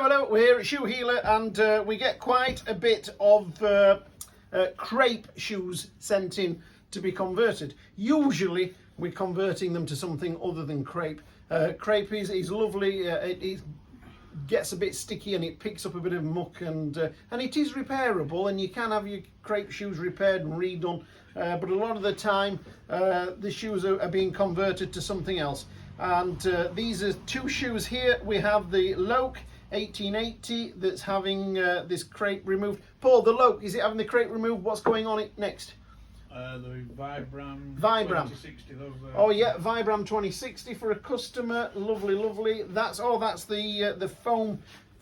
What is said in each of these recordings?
Hello, we're here at Shoe Healer, and we get quite a bit of crepe shoes sent in to be converted. Usually we're converting them to something other than crepe. Crepe is lovely, it gets a bit sticky and it picks up a bit of muck, and it is repairable, and you can have your crepe shoes repaired and redone, but a lot of the time the shoes are being converted to something else. And these are two shoes here. We have the Loake 1880 that's having this crepe removed. Paul, the Loake, is it having the crepe removed? What's going on it next? The Vibram. 2060, those there. Oh yeah, Vibram 2060 for a customer. Lovely, lovely. That's the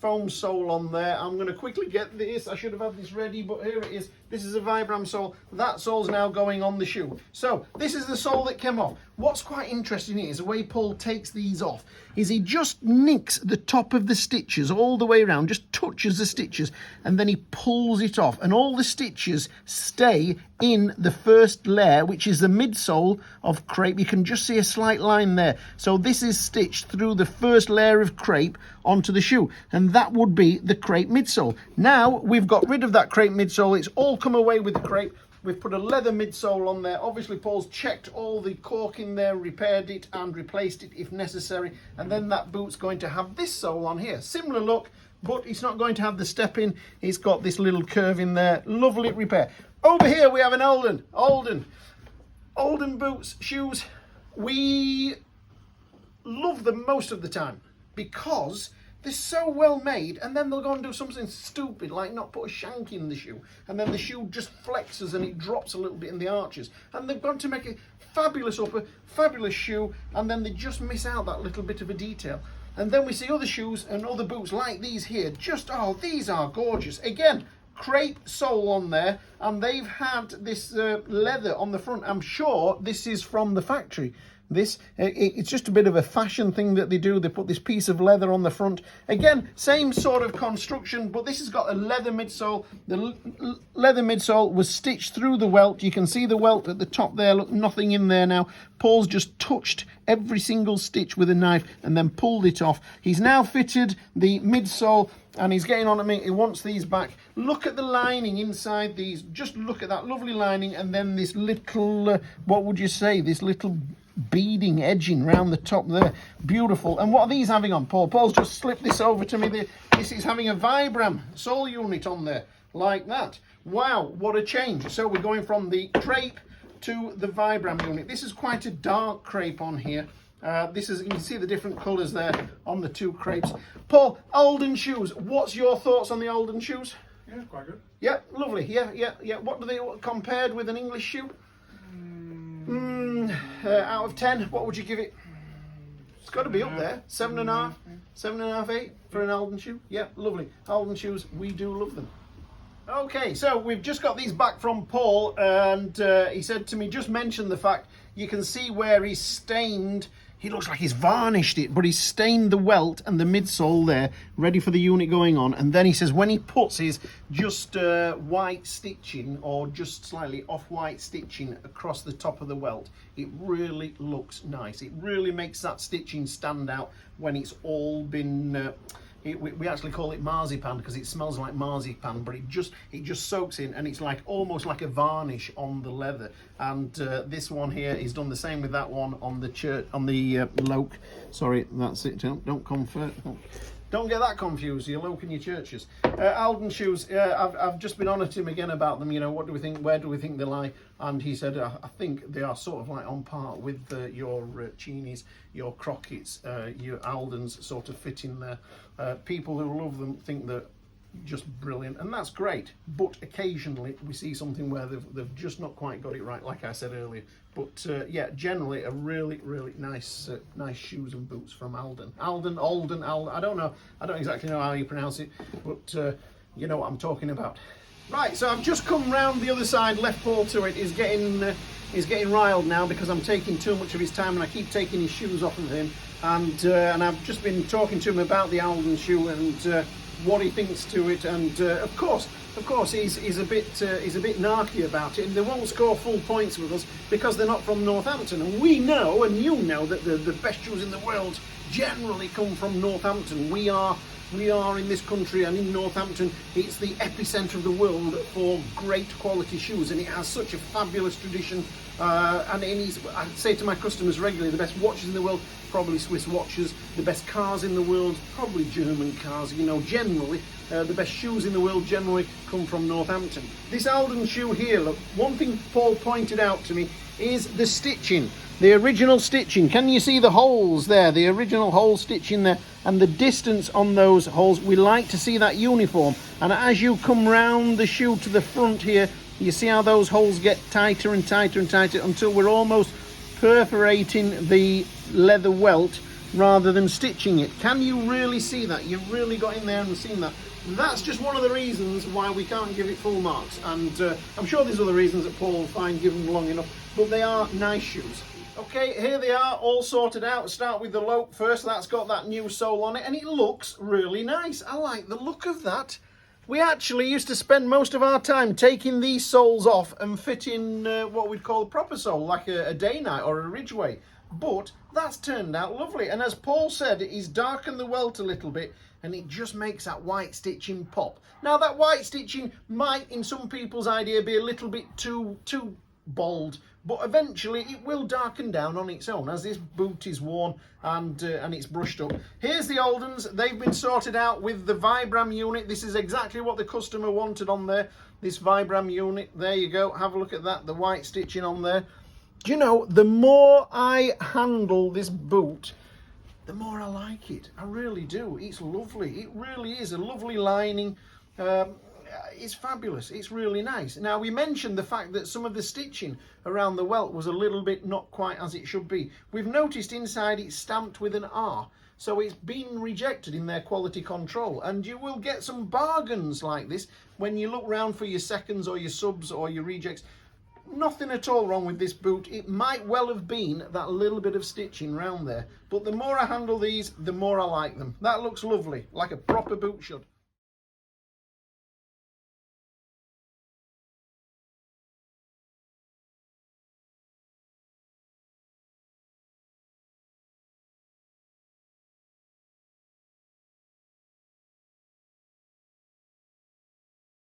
foam sole on there. I'm going to quickly get this. I should have had this ready, but here it is. This is a Vibram sole. That sole's now going on the shoe. So this is the sole that came off. What's quite interesting is the way Paul takes these off is he just nicks the top of the stitches all the way around, just touches the stitches, and then he pulls it off, and all the stitches stay in the first layer, which is the midsole of crepe. You can just see a slight line there. So this is stitched through the first layer of crepe onto the shoe, and that would be the crepe midsole. Now we've got rid of that crepe midsole. It's all come away with the crepe. We've put a leather midsole on there. Obviously Paul's checked all the cork in there, repaired it and replaced it if necessary, and then that boot's going to have this sole on here. Similar look, but it's not going to have the step in. It's got this little curve in there. Lovely repair. Over here we have an Alden boots, shoes. We love them most of the time because they're so well made, and then they'll go and do something stupid like not put a shank in the shoe, and then the shoe just flexes and it drops a little bit in the arches, and they've gone to make a fabulous upper, fabulous shoe, and then they just miss out that little bit of a detail. And then we see other shoes and other boots like these here, just, oh, these are gorgeous. Again, crepe sole on there, and they've had this leather on the front. I'm sure this is from the factory. It's just a bit of a fashion thing that they do. They put this piece of leather on the front. Again, same sort of construction, but this has got a leather midsole. The leather midsole was stitched through the welt. You can see the welt at the top there. Look, nothing in there now. Paul's just touched every single stitch with a knife and then pulled it off. He's now fitted the midsole, and he's getting on at me. He wants these back. Look at the lining inside these. Just look at that lovely lining, and then this little, what would you say, this little beading edging round the top there. Beautiful. And what are these having on, Paul? Paul's just slipped this over to me. This is having a Vibram sole unit on there, like that. Wow, what a change. So we're going from the crepe to the Vibram unit. This is quite a dark crepe on here. This is, you can see the different colours there on the two crepes. Paul, Alden shoes. What's your thoughts on the Alden shoes? Yeah, quite good. Yeah, lovely. Yeah. What do they compared with an English shoe? Out of 10, what would you give it? It's got to be up there. 7.5, 7.5, 8 for an Alden shoe. Yeah, lovely. Alden shoes, we do love them. Okay, so we've just got these back from Paul, and he said to me, just mention the fact you can see where he's stained. He looks like he's varnished it, but he's stained the welt and the midsole there, ready for the unit going on. And then he says when he puts his just white stitching, or just slightly off-white stitching across the top of the welt, it really looks nice. It really makes that stitching stand out when it's all been... we actually call it marzipan because it smells like marzipan, but it just soaks in, and it's like almost like a varnish on the leather. And this one here is done the same with that one on the Loake. Sorry, that's it. Don't get that confused, your Loake and your churches. Alden shoes, I've just been on at him again about them. You know, what do we think, where do we think they lie? And he said, I think they are sort of like on par with your Cheaneys, your Crockett's, your Aldens sort of fit in there. People who love them think they're just brilliant, and that's great. But occasionally we see something where they've just not quite got it right, like I said earlier. But yeah, generally a really nice shoes and boots from Alden. Alden. I don't exactly know how you pronounce it, but you know what I'm talking about. Right, so I've just come round the other side, left Paul to it. He's getting riled now because I'm taking too much of his time, and I keep taking his shoes off of him. And I've just been talking to him about the Alden shoe and what he thinks to it, and of course he's a bit narky about it, and they won't score full points with us because they're not from Northampton. And we know, and you know, that the best shoes in the world generally come from Northampton. We are we are in this country, and in Northampton, it's the epicentre of the world for great quality shoes, and it has such a fabulous tradition. And I say to my customers regularly, the best watches in the world, probably Swiss watches. The best cars in the world, probably German cars. You know, generally, the best shoes in the world generally come from Northampton. This Alden shoe here, look, one thing Paul pointed out to me is the stitching. The original stitching. Can you see the holes there? The original hole stitching there, and the distance on those holes. We like to see that uniform. And as you come round the shoe to the front here, you see how those holes get tighter and tighter and tighter until we're almost perforating the leather welt rather than stitching it. Can you really see that? You've really got in there and seen that. That's just one of the reasons why we can't give it full marks. And I'm sure there's other reasons that Paul will find give them long enough, but they are nice shoes. Okay, here they are, all sorted out. Start with the Loake first. That's got that new sole on it, and it looks really nice. I like the look of that. We actually used to spend most of our time taking these soles off and fitting what we'd call a proper sole, like a day night or a ridgeway. But that's turned out lovely. And as Paul said, he's darkened the welt a little bit, and it just makes that white stitching pop. Now, that white stitching might, in some people's idea, be a little bit too bold, but eventually it will darken down on its own as this boot is worn and it's brushed up. Here's the Aldens. They've been sorted out with the Vibram unit. This is exactly what the customer wanted on there, this Vibram unit. There you go, have a look at that, the white stitching on there. Do you know, the more I handle this boot, the more I like it. I really do. It's lovely. It really is a lovely lining. It's fabulous. It's really nice. Now, we mentioned the fact that some of the stitching around the welt was a little bit not quite as it should be. We've noticed inside it's stamped with an R, so it's been rejected in their quality control, and you will get some bargains like this when you look round for your seconds or your subs or your rejects. Nothing at all wrong with this boot. It might well have been that little bit of stitching round there, but the more I handle these, the more I like them. That looks lovely, like a proper boot should.